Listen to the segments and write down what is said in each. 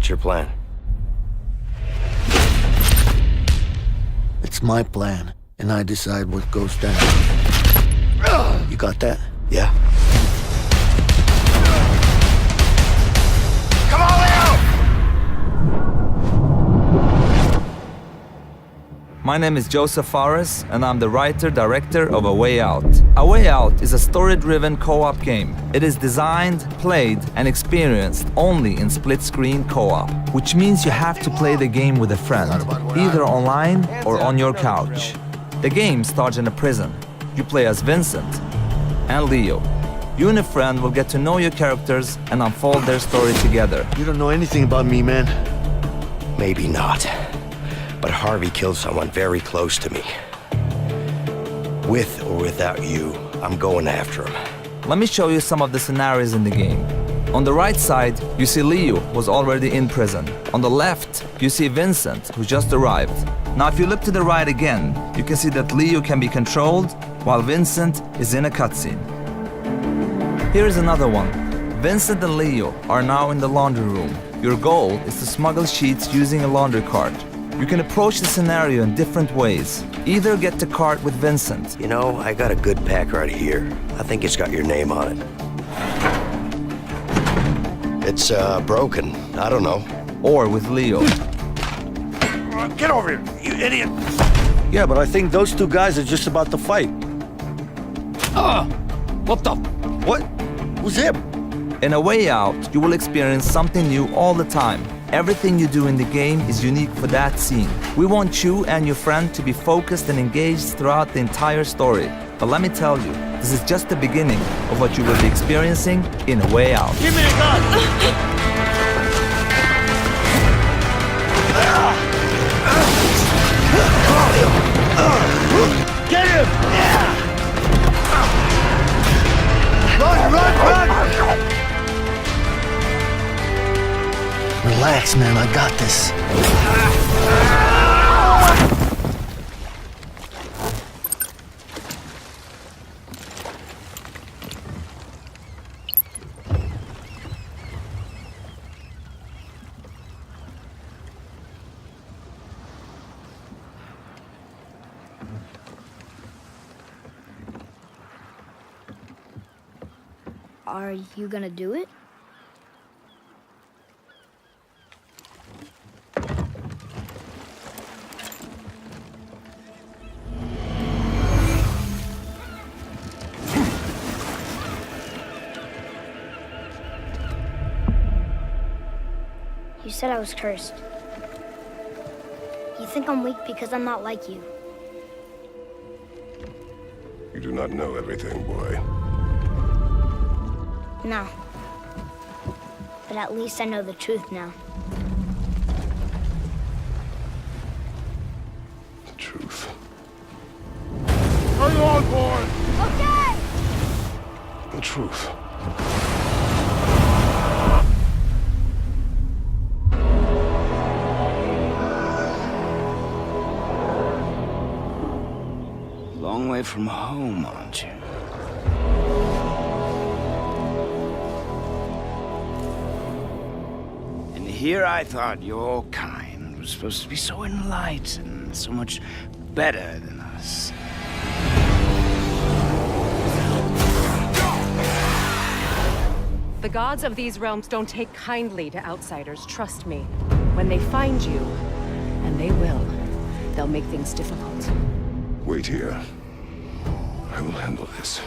What's your plan? It's my plan, and I decide what goes down. You got that? Yeah. Come on out! My name is Joseph Fares, and I'm the writer-director of A Way Out. A Way Out is a story-driven co-op game. It is designed, played, and experienced only in split-screen co-op, which means you have to play the game with a friend, either online or on your couch. The game starts in a prison. You play as Vincent and Leo. You and a friend will get to know your characters and unfold their story together. You don't know anything about me, man. Maybe not. But Harvey killed someone very close to me. With or without you, I'm going after him. Let me show you some of the scenarios in the game. On the right side, you see Leo was already in prison. On the left, you see Vincent, who just arrived. Now if you look to the right again, you can see that Leo can be controlled while Vincent is in a cutscene. Here is another one. Vincent and Leo are now in the laundry room. Your goal is to smuggle sheets using a laundry cart. You can approach the scenario in different ways. Either get the cart with Vincent. You know, I got a good pack right here. I think it's got your name on it. It's, broken. I don't know. Or with Leo. Get over here, you idiot! Yeah, but I think those two guys are just about to fight. What the? What? Who's him? In A Way Out, you will experience something new all the time. Everything you do in the game is unique for that scene. We want you and your friend to be focused and engaged throughout the entire story. But let me tell you, this is just the beginning of what you will be experiencing in A Way Out. Give me a gun! Get him! Run, run, run! Relax, man, I got this. Are you gonna do it? You said I was cursed. You think I'm weak because I'm not like you. You do not know everything, boy. No. But at least I know the truth now. The truth. Hang on, boy! Okay! The truth. Long way from home, aren't you? And here I thought your kind was supposed to be so enlightened, so much better than us. The gods of these realms don't take kindly to outsiders, trust me. When they find you, and they will, they'll make things difficult. Wait here. I will handle this.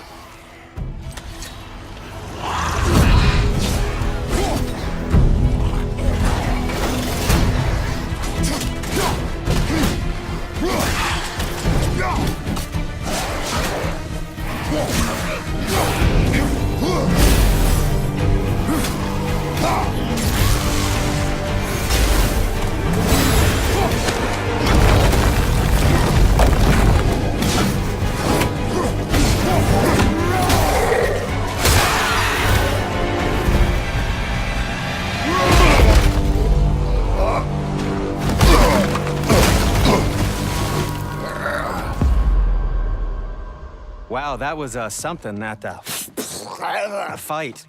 Wow, that was something, that fight.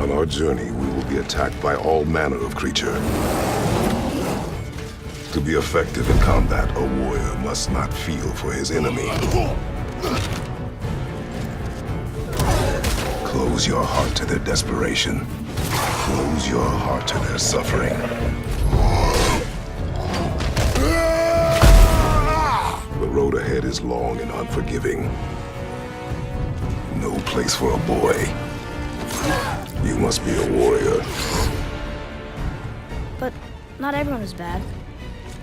On our journey, we will be attacked by all manner of creature. To be effective in combat, a warrior must not feel for his enemy. Close your heart to their desperation. Close your heart to their suffering. The road ahead is long and unforgiving. No place for a boy. You must be a warrior. But not everyone is bad.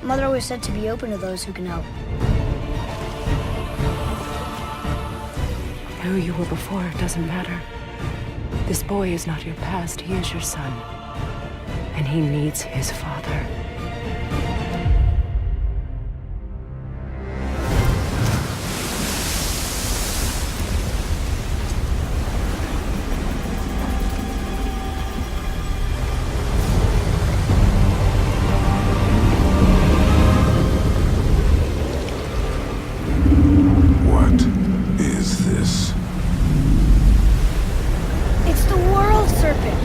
Mother always said to be open to those who can help. Who you were before doesn't matter. This boy is not your past, he is your son. And he needs his father. What is this? It's the World Serpent!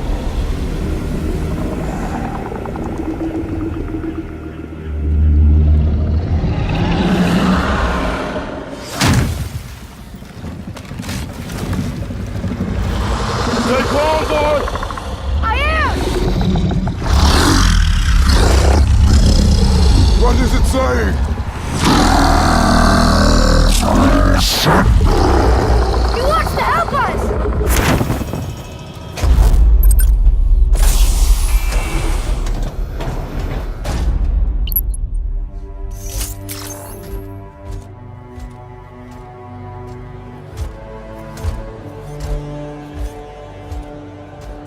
Stay calm, boy! I am! What is it saying? He wants to help us!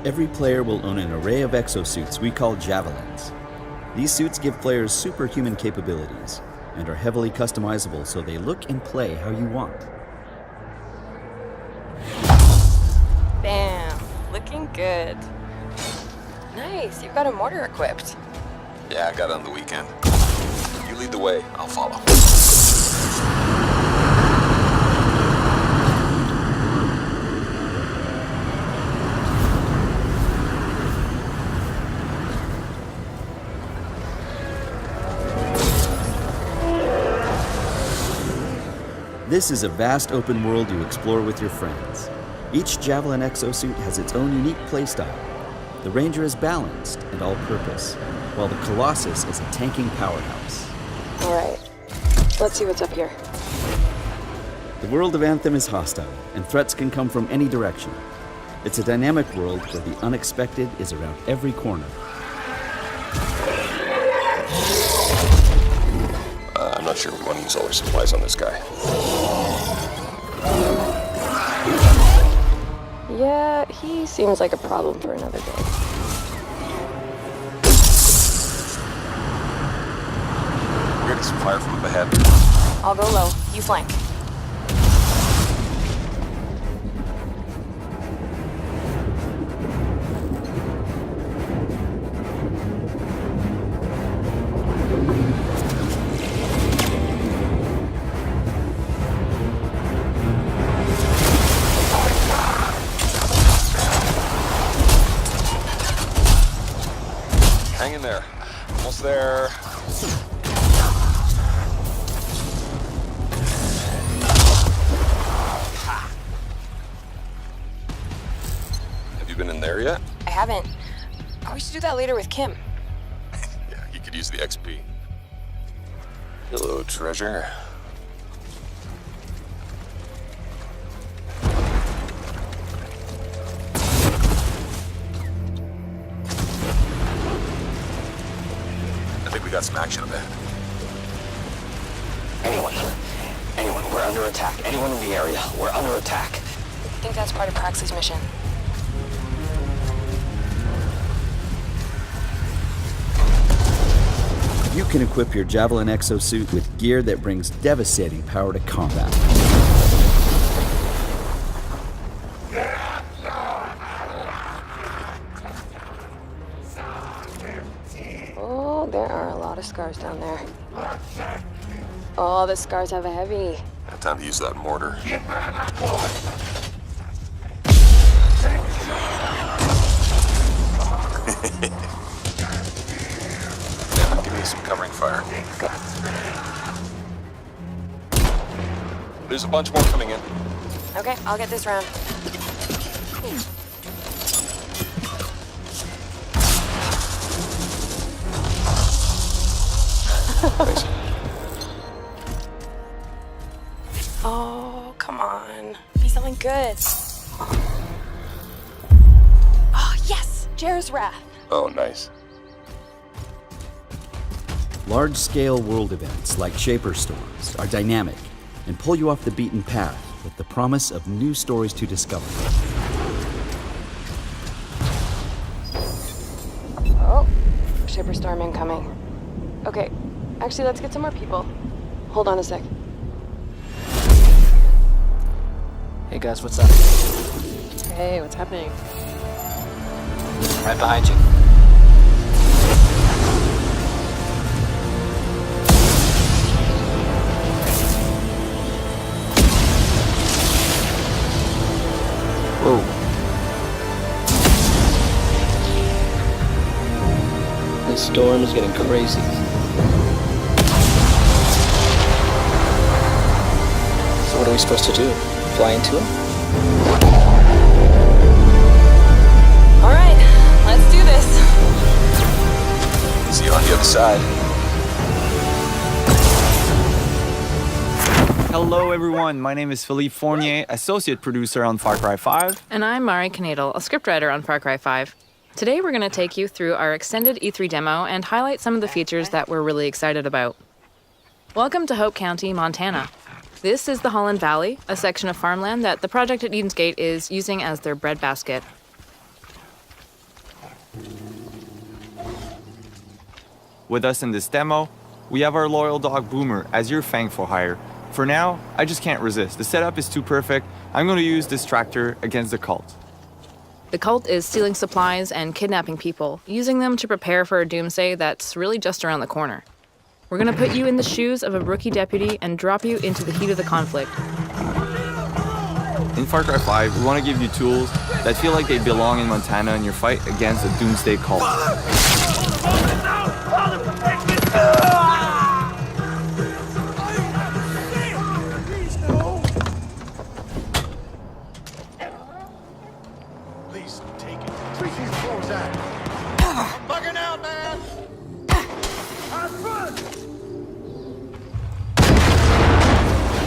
Every player will own an array of exosuits we call Javelins. These suits give players superhuman capabilities and are heavily customizable so they look and play how you want. Bam! Looking good. Nice, you've got a mortar equipped. Yeah, I got it on the weekend. You lead the way, I'll follow. This is a vast open world you explore with your friends. Each Javelin exosuit has its own unique playstyle. The Ranger is balanced and all-purpose, while the Colossus is a tanking powerhouse. Alright, let's see what's up here. The world of Anthem is hostile, and threats can come from any direction. It's a dynamic world where the unexpected is around every corner. I'm not sure we want to use all our supplies on this guy. Yeah, he seems like a problem for another day. We're getting some fire from up ahead. I'll go low, you flank. Hang in there. Almost there. Have you been in there yet? I haven't. Oh, we should do that later with Kim. Yeah, you could use the XP. Hello, treasure. I think we got some action up ahead. Anyone, we're under attack. Anyone in the area, we're under attack. I think that's part of Praxis' mission. You can equip your Javelin exosuit with gear that brings devastating power to combat. Oh, there are a lot of scars down there. Oh, the scars have a heavy. Time to use that mortar. Yeah, give me some covering fire. There's a bunch more coming in. Okay, I'll get this round. Thanks. Oh, come on. Be something good. Oh, yes! Jar's Wrath. Oh, nice. Large-scale world events like Shaper Storms are dynamic and pull you off the beaten path with the promise of new stories to discover. Oh, Shaper Storm incoming. Okay, actually, let's get some more people. Hold on a sec. Hey guys, what's up? Hey, what's happening? Right behind you. Whoa. This storm is getting crazy. So what are we supposed to do? Fly into it? All right, let's do this. See you on the other side. Hello everyone, my name is Philippe Fournier, associate producer on Far Cry 5. And I'm Mari Knadel, a scriptwriter on Far Cry 5. Today we're going to take you through our extended E3 demo and highlight some of the features that we're really excited about. Welcome to Hope County, Montana. This is the Holland Valley, a section of farmland that the project at Eden's Gate is using as their breadbasket. With us in this demo, we have our loyal dog Boomer as your Fang for hire. For now, I just can't resist. The setup is too perfect. I'm going to use this tractor against the cult. The cult is stealing supplies and kidnapping people, using them to prepare for a doomsday that's really just around the corner. We're going to put you in the shoes of a rookie deputy and drop you into the heat of the conflict. In Far Cry 5, we want to give you tools that feel like they belong in Montana in your fight against the doomsday cult. Please take it. Take these clothes out. I'm bugging out, man.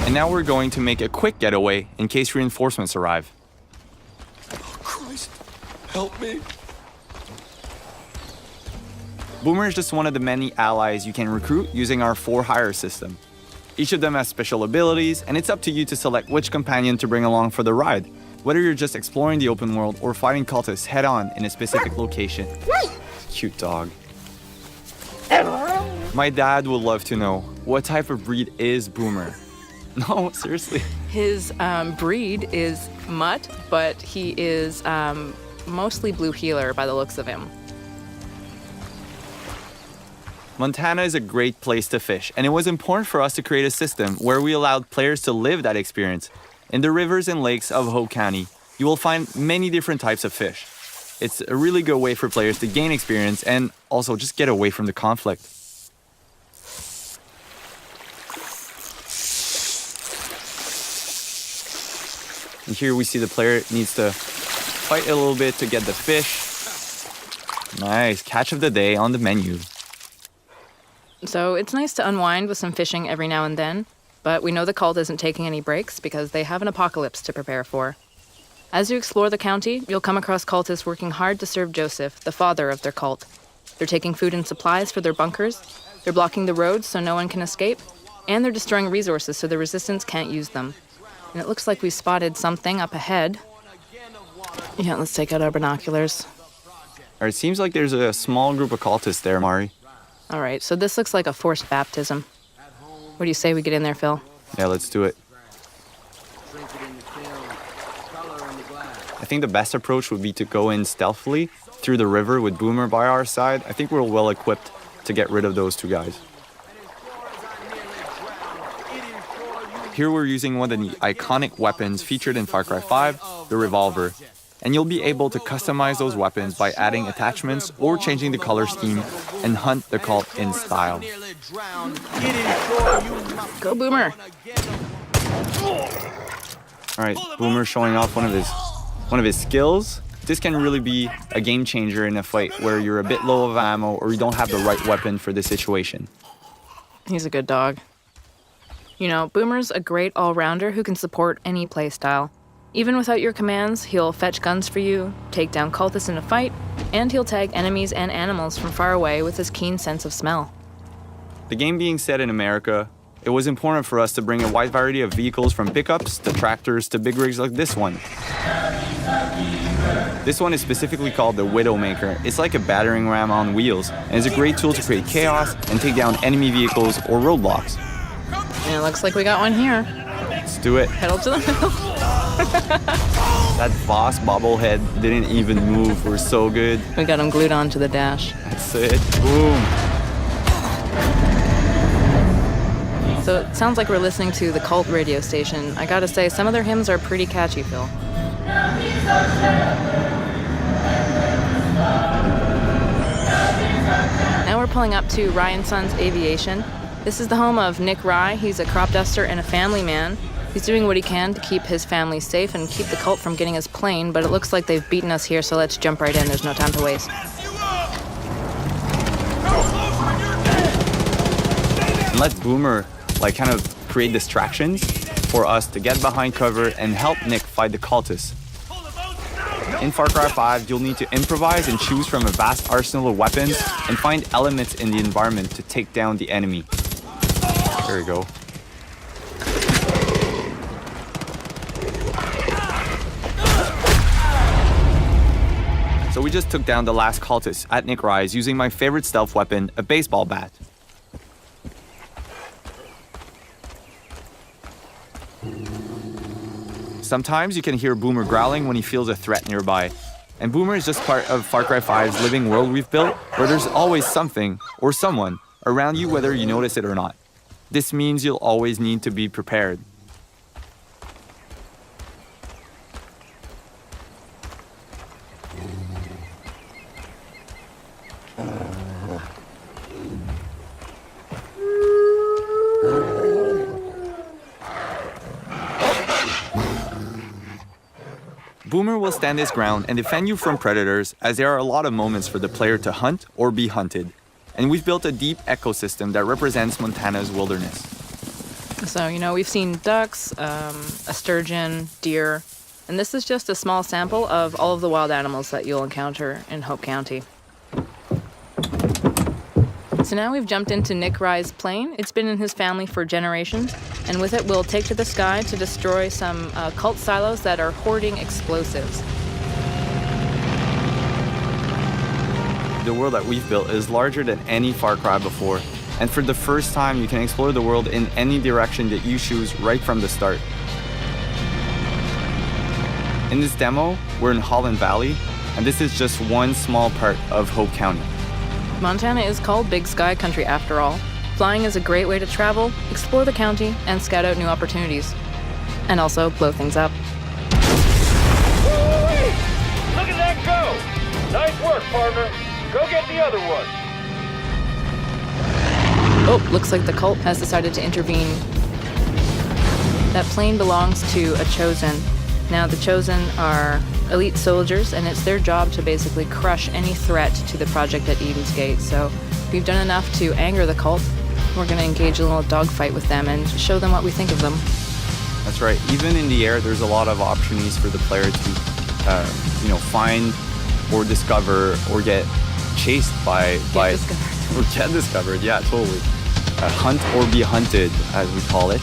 And now we're going to make a quick getaway in case reinforcements arrive. Oh, Christ. Help me. Boomer is just one of the many allies you can recruit using our for-hire system. Each of them has special abilities, and it's up to you to select which companion to bring along for the ride, whether you're just exploring the open world or fighting cultists head-on in a specific location. Cute dog. My dad would love to know, what type of breed is Boomer? No, seriously. His breed is mutt, but he is mostly blue heeler by the looks of him. Montana is a great place to fish, and it was important for us to create a system where we allowed players to live that experience. In the rivers and lakes of Hope County, you will find many different types of fish. It's a really good way for players to gain experience and also just get away from the conflict. And here we see the player needs to fight a little bit to get the fish. Nice, catch of the day on the menu. So it's nice to unwind with some fishing every now and then, but we know the cult isn't taking any breaks because they have an apocalypse to prepare for. As you explore the county, you'll come across cultists working hard to serve Joseph, the father of their cult. They're taking food and supplies for their bunkers, they're blocking the roads so no one can escape, and they're destroying resources so the resistance can't use them. And it looks like we spotted something up ahead. Yeah, let's take out our binoculars. It seems like there's a small group of cultists there, Mari. All right, so this looks like a forced baptism. What do you say we get in there, Phil? Yeah, let's do it. I think the best approach would be to go in stealthily through the river with Boomer by our side. I think we're well equipped to get rid of those two guys. Here we're using one of the iconic weapons featured in Far Cry 5, the revolver. and you'll be able to customize those weapons by adding attachments or changing the color scheme and hunt the cult in style. Go Boomer! Alright, Boomer showing off one of his skills. This can really be a game changer in a fight where you're a bit low of ammo or you don't have the right weapon for the situation. He's a good dog. You know, Boomer's a great all-rounder who can support any playstyle. Even without your commands, he'll fetch guns for you, take down cultists in a fight, and he'll tag enemies and animals from far away with his keen sense of smell. The game being set in America, it was important for us to bring a wide variety of vehicles from pickups to tractors to big rigs like this one. This one is specifically called the Widowmaker. It's like a battering ram on wheels, and is a great tool to create chaos and take down enemy vehicles or roadblocks. And it looks like we got one here. Let's do it. Pedal to the metal. That boss bobblehead didn't even move. We're so good. We got him glued onto the dash. That's it. Boom. So it sounds like we're listening to the Cult radio station. I gotta say, some of their hymns are pretty catchy, Phil. Now we're pulling up to Ryan Sons Aviation. This is the home of Nick Rye. He's a crop duster and a family man. He's doing what he can to keep his family safe and keep the cult from getting his plane, but it looks like they've beaten us here, so let's jump right in. There's no time to waste. And let Boomer kind of create distractions for us to get behind cover and help Nick fight the cultists. In Far Cry 5, you'll need to improvise and choose from a vast arsenal of weapons and find elements in the environment to take down the enemy. There we go. So we just took down the last cultist at Nick Rye's using my favorite stealth weapon, a baseball bat. Sometimes you can hear Boomer growling when he feels a threat nearby. And Boomer is just part of Far Cry 5's living world we've built, where there's always something or someone around you whether you notice it or not. This means you'll always need to be prepared. Boomer will stand his ground and defend you from predators, as there are a lot of moments for the player to hunt or be hunted. And we've built a deep ecosystem that represents Montana's wilderness. So, you know, we've seen ducks, a sturgeon, deer, and this is just a small sample of all of the wild animals that you'll encounter in Hope County. So now we've jumped into Nick Rye's plane. It's been in his family for generations, and with it we'll take to the sky to destroy some cult silos that are hoarding explosives. The world that we've built is larger than any Far Cry before, and for the first time you can explore the world in any direction that you choose right from the start. In this demo, we're in Holland Valley, and this is just one small part of Hope County. Montana is called Big Sky Country after all. Flying is a great way to travel, explore the county, and scout out new opportunities. And also blow things up. Woo-wee! Look at that go! Nice work, partner. Go get the other one. Oh, looks like the cult has decided to intervene. That plane belongs to a Chosen. Now, the Chosen are elite soldiers, and it's their job to basically crush any threat to the project at Eden's Gate. So we've done enough to anger the cult. We're going to engage in a little dogfight with them and show them what we think of them. That's right. Even in the air, there's a lot of opportunities for the player to, find or discover or get chased by discovered. or get discovered. Yeah, totally. Hunt or be hunted, as we call it.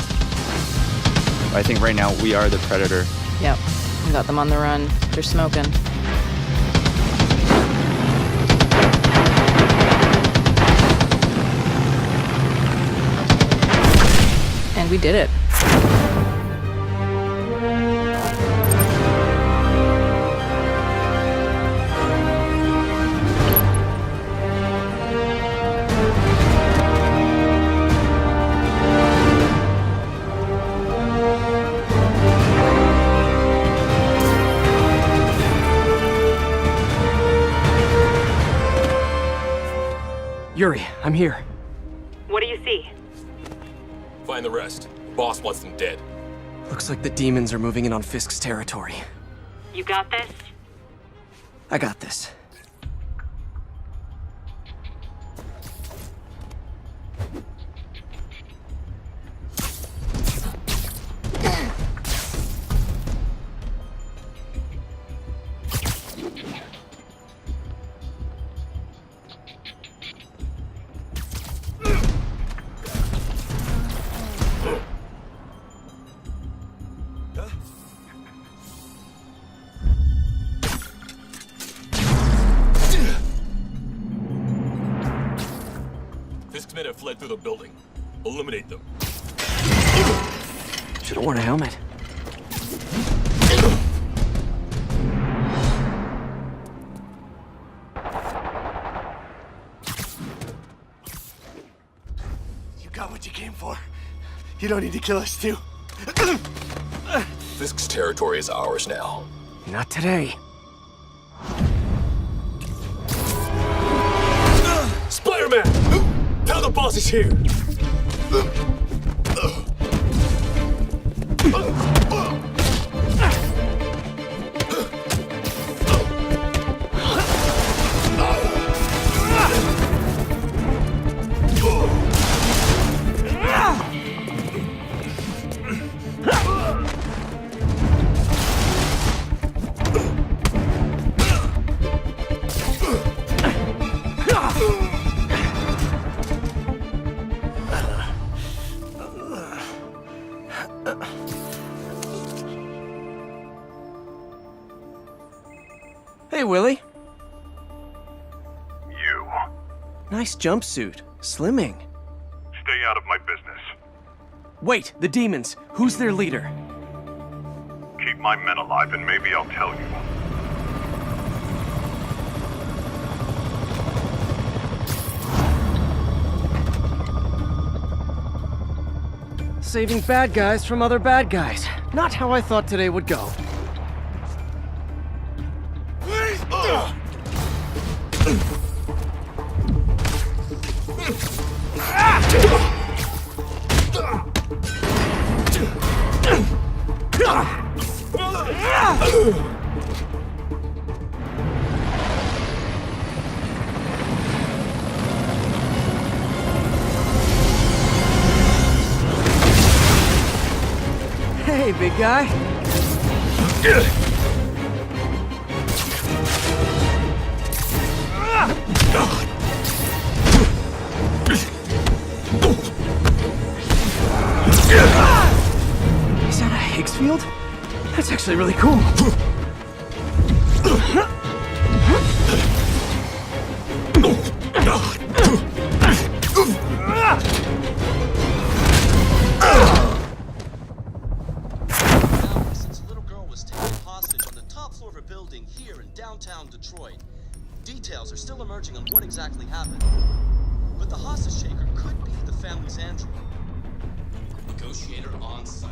I think right now we are the predator. Yep, we got them on the run. They're smoking. And we did it. Yuri, I'm here. What do you see? Find the rest. Boss wants them dead. Looks like the demons are moving in on Fisk's territory. You got this? I got this. Fisk's men have fled through the building. Eliminate them. Should have worn a helmet. You got what you came for. You don't need to kill us too. Fisk's territory is ours now. Not today. Spider-Man! Tell the boss is here! Hey, Willie. You. Nice jumpsuit. Slimming. Stay out of my business. Wait, the demons. Who's their leader? Keep my men alive and maybe I'll tell you. Saving bad guys from other bad guys. Not how I thought today would go. Hey, big guy. Is that a Higgsfield? That's actually really cool. Since a little girl was taken hostage on the top floor of a building here in downtown Detroit. Details are still emerging on what exactly happened. But the hostage taker could be the family's android. Negotiator on site.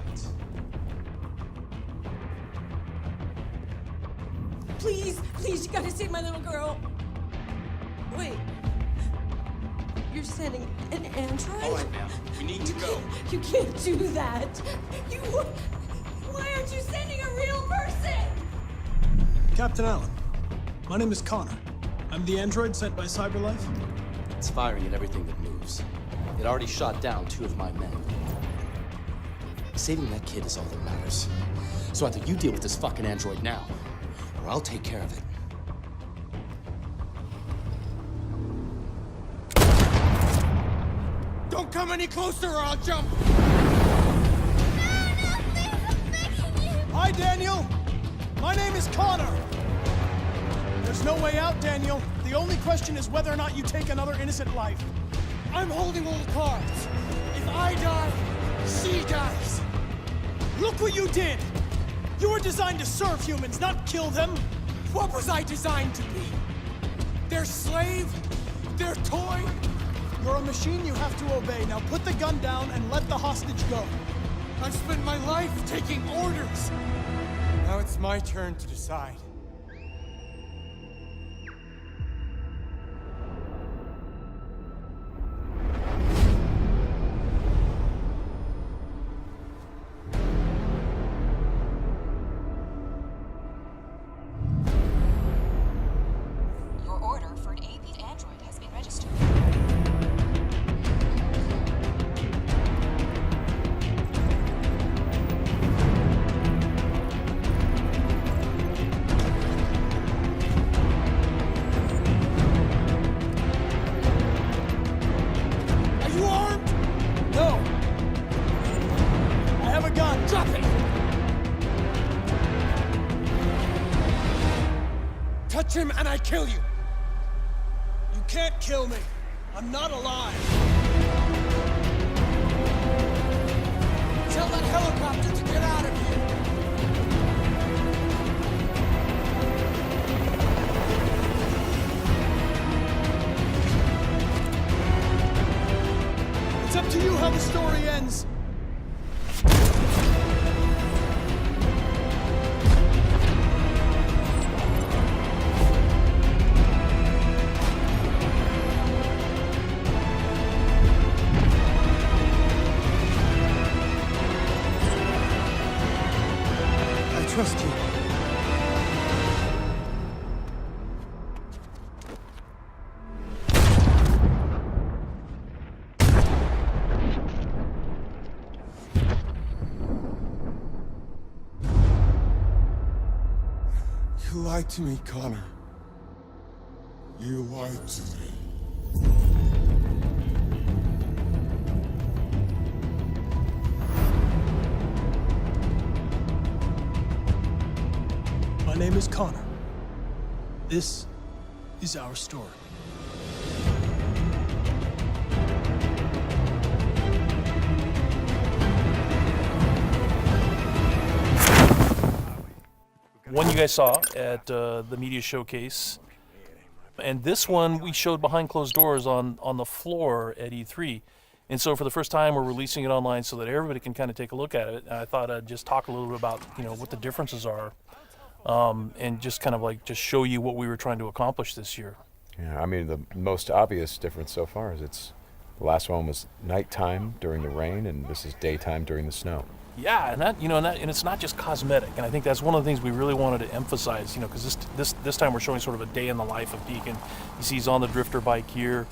Please, please, you gotta save my little girl. Wait. You're sending an android? All right, ma'am. We need to go. You can't do that. You... Why aren't you sending a real person? Captain Allen, my name is Connor. I'm the android sent by CyberLife. It's firing at everything that moves. It already shot down 2 of my men. Saving that kid is all that matters. So either you deal with this fucking android now, or I'll take care of it. Don't come any closer or I'll jump! Hi, Daniel. My name is Connor. There's no way out, Daniel. The only question is whether or not you take another innocent life. I'm holding all the cards. If I die, she dies. Look what you did! You were designed to serve humans, not kill them. What was I designed to be? Their slave? Their toy? You're a machine you have to obey. Now put the gun down and let the hostage go. I've spent my life taking orders. Now it's my turn to decide. him and I kill you. You can't kill me. I'm not alive. Tell that helicopter to get out of here. It's up to you how the story ends. I trust you. You lied to me, Connor. You lied to me. My name is Connor. This is our story. One you guys saw at the media showcase, and this one we showed behind closed doors on the floor at E3. And so for the first time, we're releasing it online so that everybody can kind of take a look at it. And I thought I'd just talk a little bit about, you know, what the differences are, and just kind of like just show you what we were trying to accomplish this year. Yeah, I mean, the most obvious difference so far is the last one was nighttime during the rain, and this is daytime during the snow. Yeah, and that, you know, and it's not just cosmetic, and I think that's one of the things we really wanted to emphasize, you know, because this time we're showing sort of a day in the life of Deacon. You see he's on the drifter bike here.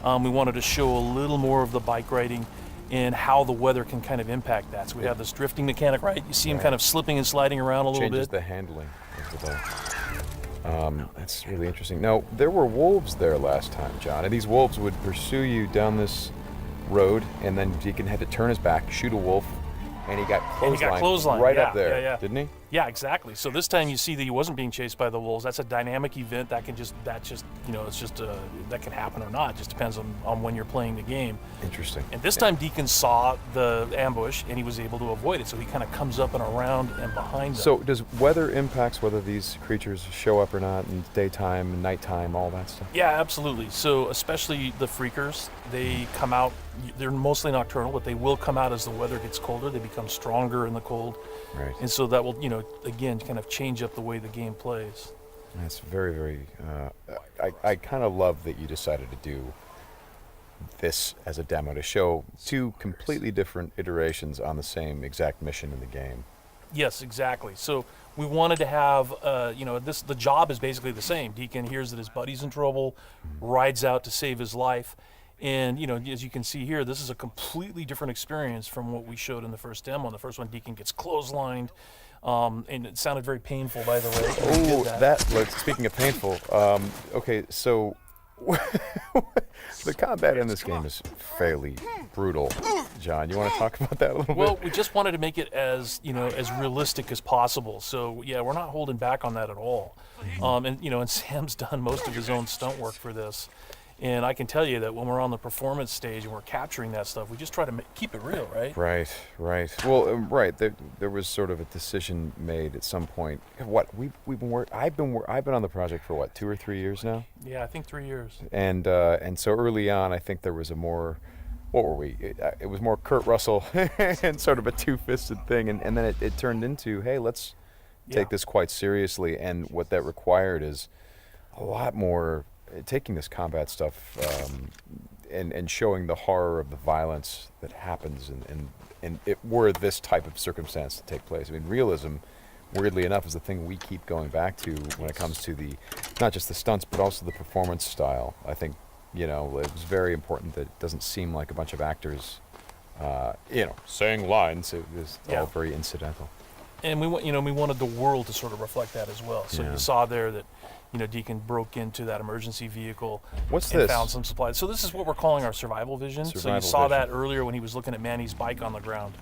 We wanted to show a little more of the bike riding and how the weather can kind of impact that. So we have this drifting mechanic, right? You see him kind of slipping and sliding around a little bit. Changes the handling of the bike. That's really interesting. Now, there were wolves there last time, John, and these wolves would pursue you down this road, and then Deacon had to turn his back, shoot a wolf, and he got clotheslined right up there, didn't he? Yeah, exactly. So this time you see that he wasn't being chased by the wolves. That's a dynamic event that you know, it's just that can happen or not. It just depends on when you're playing the game. Interesting. And this time Deacon saw the ambush and he was able to avoid it. So he kind of comes up and around and behind them. So does weather impacts whether these creatures show up or not in daytime, nighttime, all that stuff? Yeah, absolutely. So especially the freakers, they come out, they're mostly nocturnal, but they will come out as the weather gets colder. They become stronger in the cold. Right. And so that will, you know, again, kind of change up the way the game plays. That's very, very, I kind of love that you decided to do this as a demo to show two completely different iterations on the same exact mission in the game. Yes, exactly. So we wanted to have, you know, the job is basically the same. Deacon hears that his buddy's in trouble, rides out to save his life. And, you know, as you can see here, this is a completely different experience from what we showed in the first demo. In the first one, Deacon gets clotheslined, and it sounded very painful, by the way. Oh, speaking of painful, okay, so the combat in this game is fairly brutal. John, you want to talk about that a little bit? Well, we just wanted to make it as, you know, as realistic as possible. So, yeah, we're not holding back on that at all. And, you know, and Sam's done most of his own stunt work for this. And I can tell you that when we're on the performance stage and we're capturing that stuff, we just try to keep it real, right? Right. Well, right. There was sort of a decision made at some point. What I've been on the project for what, 2 or 3 years now? Yeah, I think 3 years. And so early on, I think there was a more, what were we? It was more Kurt Russell and sort of a two-fisted thing, and then it turned into, hey, let's take this quite seriously. And what that required is a lot more. Taking this combat stuff and showing the horror of the violence that happens and it were this type of circumstance to take place. I mean, realism, weirdly enough, is the thing we keep going back to when it comes to not just the stunts, but also the performance style. I think, you know, it was very important that it doesn't seem like a bunch of actors, you know, saying lines. It was all very incidental. And we wanted the world to sort of reflect that as well. So you saw there that, Deacon broke into that emergency vehicle and found some supplies. So this is what we're calling our survival vision. So you saw that earlier when he was looking at Manny's bike on the ground.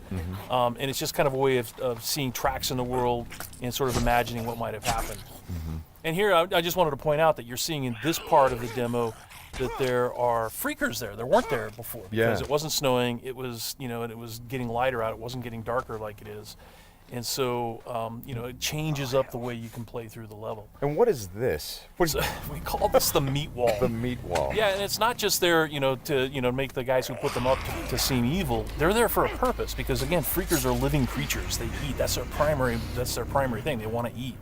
And it's just kind of a way of seeing tracks in the world and sort of imagining what might have happened. And here, I just wanted to point out that you're seeing in this part of the demo that there are freakers there. There weren't there before because it wasn't snowing. It was, and it was getting lighter out. It wasn't getting darker like it is. And so, it changes up the way you can play through the level. And what is this? We call this the meat wall. The meat wall. Yeah, and it's not just there, to make the guys who put them up to seem evil. They're there for a purpose because, again, freakers are living creatures. They eat. That's their primary thing. They want to eat.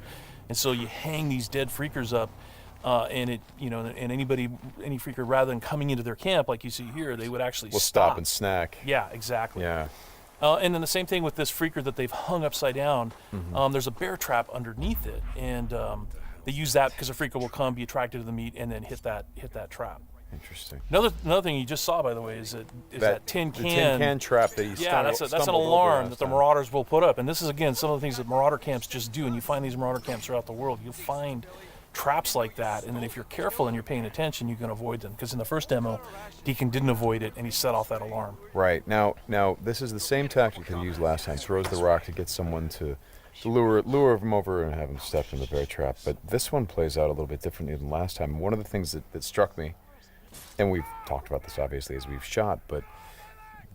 And so you hang these dead freakers up, and any freaker, rather than coming into their camp like you see here, they would actually stop and snack. Yeah, exactly. Yeah. And then the same thing with this freaker that they've hung upside down. There's a bear trap underneath it, and they use that because a freaker will come, be attracted to the meat, and then hit that trap. Interesting. Another thing you just saw, by the way, is that tin can. The tin can trap that you that's an alarm that the Marauders will put up, and this is again some of the things that Marauder camps just do. And you find these Marauder camps throughout the world. You'll find traps like that, and then if you're careful and you're paying attention, you can avoid them. Because in the first demo, Deacon didn't avoid it, and he set off that alarm. Right. Now this is the same tactic that he used last time. Throws the rock to get someone to lure him over and have him step in the bear trap. But this one plays out a little bit differently than last time. One of the things that struck me, and we've talked about this obviously as we've shot, but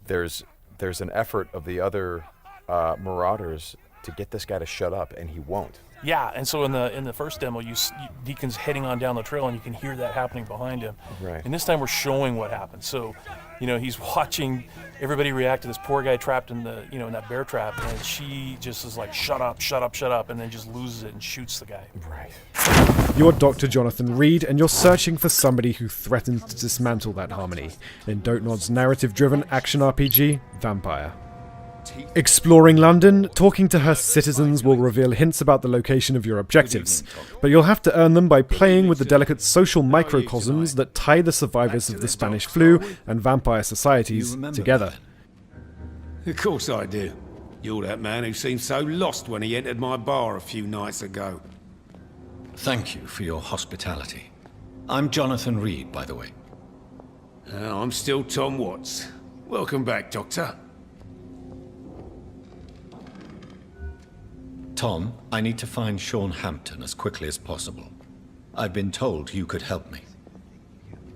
there's an effort of the other Marauders to get this guy to shut up, and he won't. Yeah, and so in the first demo, Deacon's heading on down the trail, and you can hear that happening behind him. Right. And this time we're showing what happened. So, he's watching everybody react to this poor guy trapped in the in that bear trap, and she just is like, shut up, shut up, shut up, and then just loses it and shoots the guy. Right. You're Dr. Jonathan Reed, and you're searching for somebody who threatens to dismantle that harmony in Dontnod's narrative-driven action RPG, Vampire. Exploring London, talking to her citizens will reveal hints about the location of your objectives, but you'll have to earn them by playing with the delicate social microcosms that tie the survivors of the Spanish flu and vampire societies together. Of course I do. You're that man who seemed so lost when he entered my bar a few nights ago. Thank you for your hospitality. I'm Jonathan Reed, by the way. I'm still Tom Watts. Welcome back, Doctor. Tom, I need to find Sean Hampton as quickly as possible. I've been told you could help me.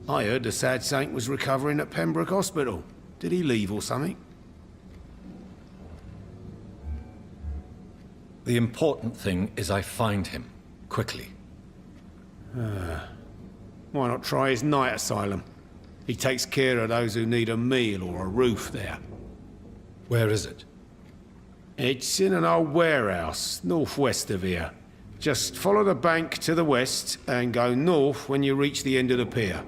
I heard the sad saint was recovering at Pembroke Hospital. Did he leave or something? The important thing is I find him, quickly. Why not try his night asylum? He takes care of those who need a meal or a roof there. Where is it? It's in an old warehouse, northwest of here. Just follow the bank to the west and go north when you reach the end of the pier.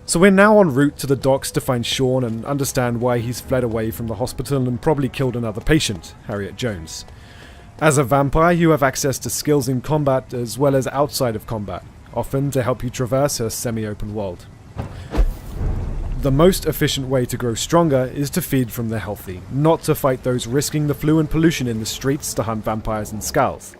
So we're now en route to the docks to find Sean and understand why he's fled away from the hospital and probably killed another patient, Harriet Jones. As a vampire, you have access to skills in combat as well as outside of combat, often to help you traverse her semi-open world. The most efficient way to grow stronger is to feed from the healthy, not to fight those risking the flu and pollution in the streets to hunt vampires and skulls.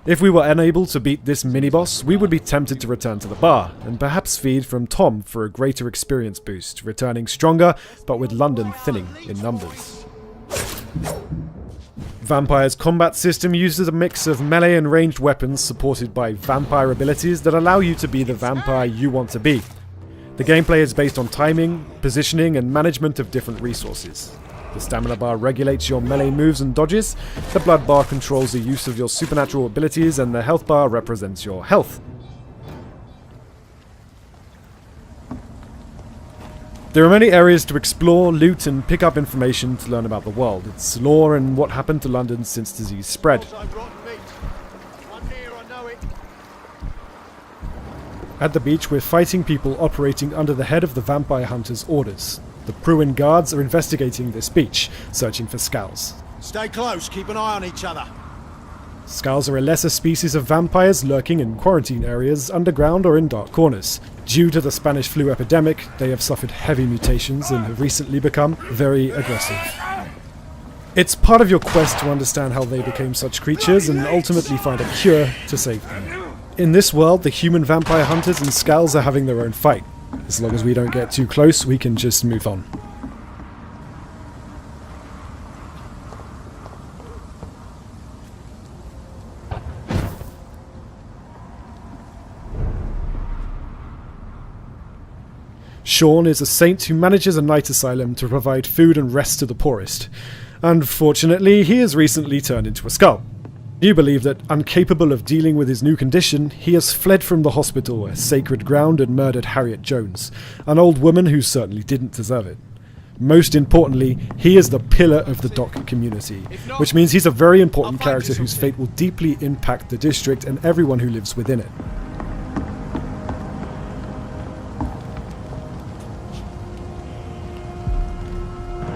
If we were unable to beat this mini-boss, we would be tempted to return to the bar, and perhaps feed from Tom for a greater experience boost, returning stronger, but with London thinning in numbers. Vampire's combat system uses a mix of melee and ranged weapons supported by vampire abilities that allow you to be the vampire you want to be. The gameplay is based on timing, positioning, and management of different resources. The stamina bar regulates your melee moves and dodges, the blood bar controls the use of your supernatural abilities, and the health bar represents your health. There are many areas to explore, loot, and pick up information to learn about the world, its lore, and what happened to London since disease spread. At the beach, we're fighting people operating under the head of the vampire hunters' orders. The Pruin guards are investigating this beach, searching for skulls. Stay close, keep an eye on each other. Skulls are a lesser species of vampires lurking in quarantine areas, underground or in dark corners. Due to the Spanish flu epidemic, they have suffered heavy mutations and have recently become very aggressive. It's part of your quest to understand how they became such creatures and ultimately find a cure to save them. In this world, the human vampire hunters and Skulls are having their own fight. As long as we don't get too close, we can just move on. Sean is a saint who manages a night asylum to provide food and rest to the poorest. Unfortunately, he has recently turned into a Skull. You believe that, incapable of dealing with his new condition, he has fled from the hospital, a sacred ground, and murdered Harriet Jones, an old woman who certainly didn't deserve it. Most importantly, he is the pillar of the dock community, which means he's a very important character whose fate will deeply impact the district and everyone who lives within it.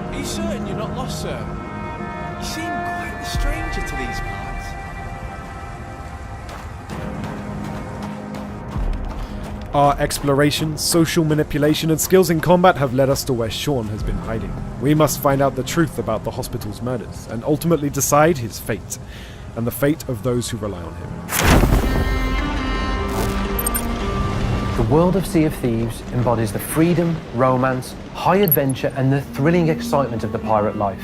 Are you certain you're not lost, sir? You seem quite a stranger to these parts. Our exploration, social manipulation, and skills in combat have led us to where Sean has been hiding. We must find out the truth about the hospital's murders, and ultimately decide his fate, and the fate of those who rely on him. The world of Sea of Thieves embodies the freedom, romance, high adventure, and the thrilling excitement of the pirate life.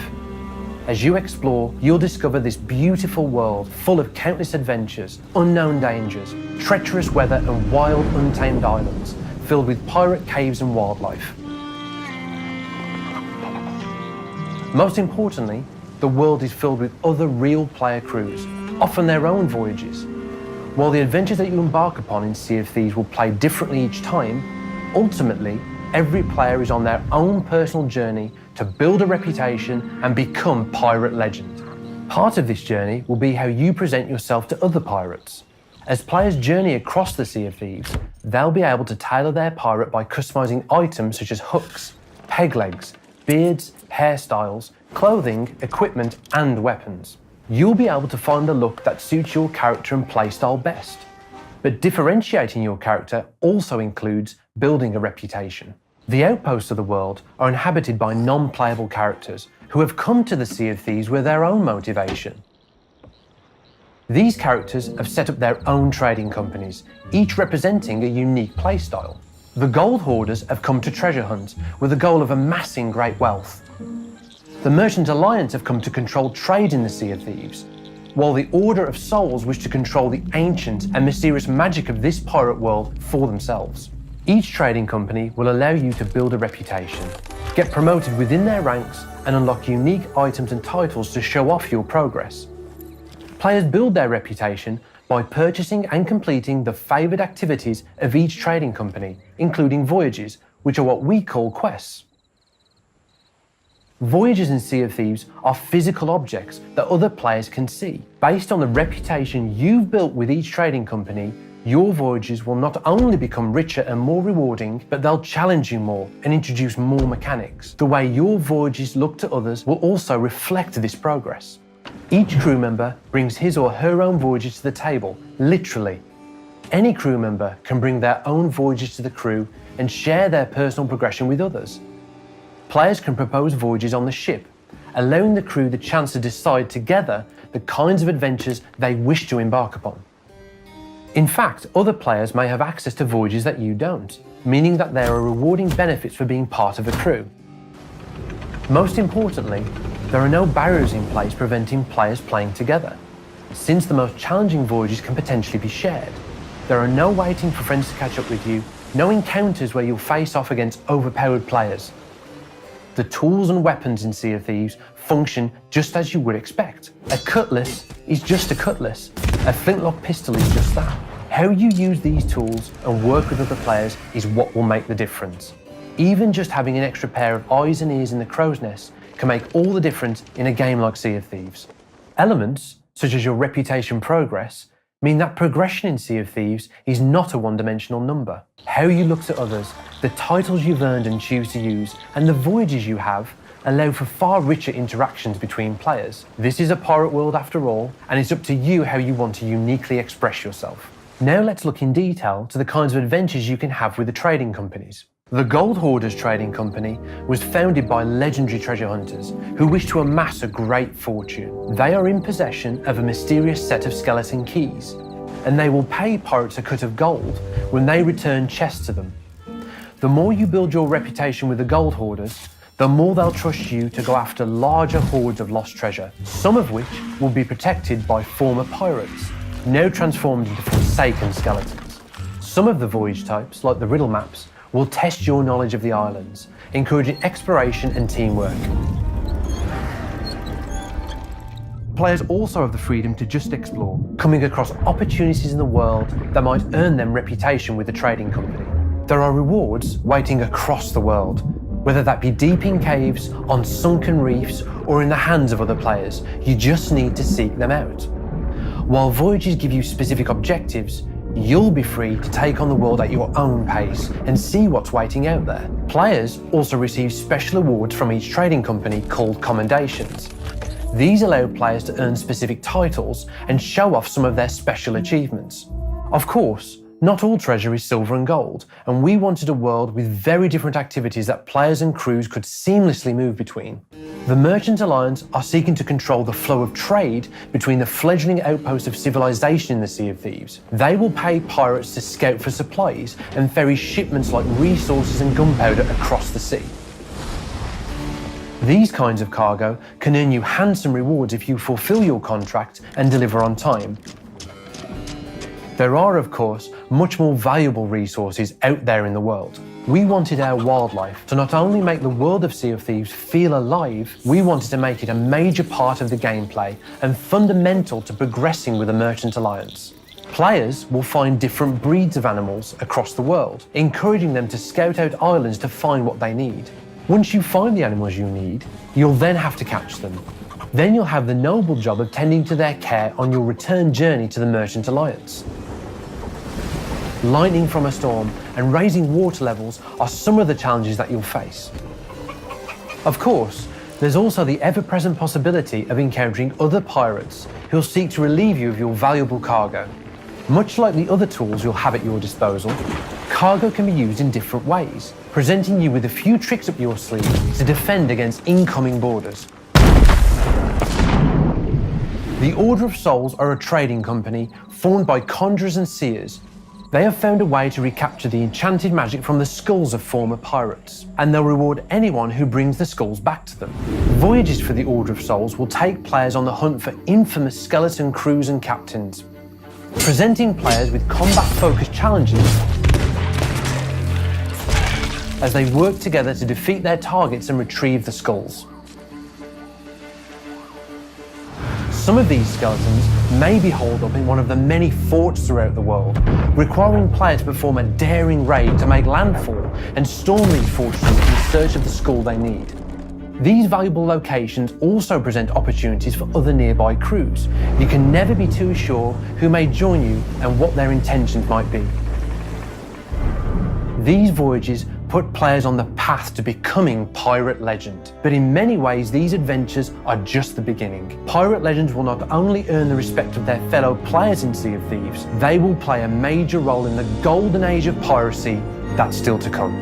As you explore, you'll discover this beautiful world full of countless adventures, unknown dangers, treacherous weather, and wild, untamed islands, filled with pirate caves and wildlife. Most importantly, the world is filled with other real player crews, often their own voyages. While the adventures that you embark upon in Sea of Thieves will play differently each time, ultimately, every player is on their own personal journey to build a reputation and become pirate legend. Part of this journey will be how you present yourself to other pirates. As players journey across the Sea of Thieves, they'll be able to tailor their pirate by customizing items such as hooks, peg legs, beards, hairstyles, clothing, equipment, and weapons. You'll be able to find the look that suits your character and playstyle best. But differentiating your character also includes building a reputation. The outposts of the world are inhabited by non-playable characters who have come to the Sea of Thieves with their own motivation. These characters have set up their own trading companies, each representing a unique playstyle. The Gold Hoarders have come to treasure hunt with the goal of amassing great wealth. The Merchant Alliance have come to control trade in the Sea of Thieves, while the Order of Souls wish to control the ancient and mysterious magic of this pirate world for themselves. Each trading company will allow you to build a reputation, get promoted within their ranks, and unlock unique items and titles to show off your progress. Players build their reputation by purchasing and completing the favoured activities of each trading company, including voyages, which are what we call quests. Voyages in Sea of Thieves are physical objects that other players can see. Based on the reputation you've built with each trading company, your voyages will not only become richer and more rewarding, but they'll challenge you more and introduce more mechanics. The way your voyages look to others will also reflect this progress. Each crew member brings his or her own voyages to the table, literally. Any crew member can bring their own voyages to the crew and share their personal progression with others. Players can propose voyages on the ship, allowing the crew the chance to decide together the kinds of adventures they wish to embark upon. In fact, other players may have access to voyages that you don't, meaning that there are rewarding benefits for being part of a crew. Most importantly, there are no barriers in place preventing players playing together, since the most challenging voyages can potentially be shared. There are no waiting for friends to catch up with you, no encounters where you'll face off against overpowered players. The tools and weapons in Sea of Thieves function just as you would expect. A cutlass is just a cutlass. A flintlock pistol is just that. How you use these tools and work with other players is what will make the difference. Even just having an extra pair of eyes and ears in the crow's nest can make all the difference in a game like Sea of Thieves. Elements, such as your reputation progress, mean that progression in Sea of Thieves is not a one-dimensional number. How you look to others, the titles you've earned and choose to use, and the voyages you have allow for far richer interactions between players. This is a pirate world after all, and it's up to you how you want to uniquely express yourself. Now let's look in detail to the kinds of adventures you can have with the trading companies. The Gold Hoarders Trading Company was founded by legendary treasure hunters who wish to amass a great fortune. They are in possession of a mysterious set of skeleton keys, and they will pay pirates a cut of gold when they return chests to them. The more you build your reputation with the Gold Hoarders, the more they'll trust you to go after larger hoards of lost treasure, some of which will be protected by former pirates, now transformed into forsaken skeletons. Some of the voyage types, like the riddle maps, will test your knowledge of the islands, encouraging exploration and teamwork. Players also have the freedom to just explore, coming across opportunities in the world that might earn them reputation with the trading company. There are rewards waiting across the world, whether that be deep in caves, on sunken reefs, or in the hands of other players. You just need to seek them out. While voyages give you specific objectives, you'll be free to take on the world at your own pace and see what's waiting out there. Players also receive special awards from each trading company called commendations. These allow players to earn specific titles and show off some of their special achievements. Of course, not all treasure is silver and gold, and we wanted a world with very different activities that players and crews could seamlessly move between. The Merchant Alliance are seeking to control the flow of trade between the fledgling outposts of civilization in the Sea of Thieves. They will pay pirates to scout for supplies and ferry shipments like resources and gunpowder across the sea. These kinds of cargo can earn you handsome rewards if you fulfill your contract and deliver on time. There are, of course, much more valuable resources out there in the world. We wanted our wildlife to not only make the world of Sea of Thieves feel alive, we wanted to make it a major part of the gameplay and fundamental to progressing with the Merchant Alliance. Players will find different breeds of animals across the world, encouraging them to scout out islands to find what they need. Once you find the animals you need, you'll then have to catch them. Then you'll have the noble job of tending to their care on your return journey to the Merchant Alliance. Lightning from a storm and raising water levels are some of the challenges that you'll face. Of course, there's also the ever-present possibility of encountering other pirates who'll seek to relieve you of your valuable cargo. Much like the other tools you'll have at your disposal, cargo can be used in different ways, presenting you with a few tricks up your sleeve to defend against incoming boarders. The Order of Souls are a trading company formed by conjurers and seers. They have found a way to recapture the enchanted magic from the skulls of former pirates, and they'll reward anyone who brings the skulls back to them. Voyages for the Order of Souls will take players on the hunt for infamous skeleton crews and captains, presenting players with combat-focused challenges as they work together to defeat their targets and retrieve the skulls. Some of these skeletons may be holed up in one of the many forts throughout the world, requiring players to perform a daring raid to make landfall and storm these fortresses in search of the skull they need. These valuable locations also present opportunities for other nearby crews. You can never be too sure who may join you and what their intentions might be. These voyages put players on the path to becoming Pirate Legend. But in many ways, these adventures are just the beginning. Pirate Legends will not only earn the respect of their fellow players in Sea of Thieves, they will play a major role in the golden age of piracy that's still to come.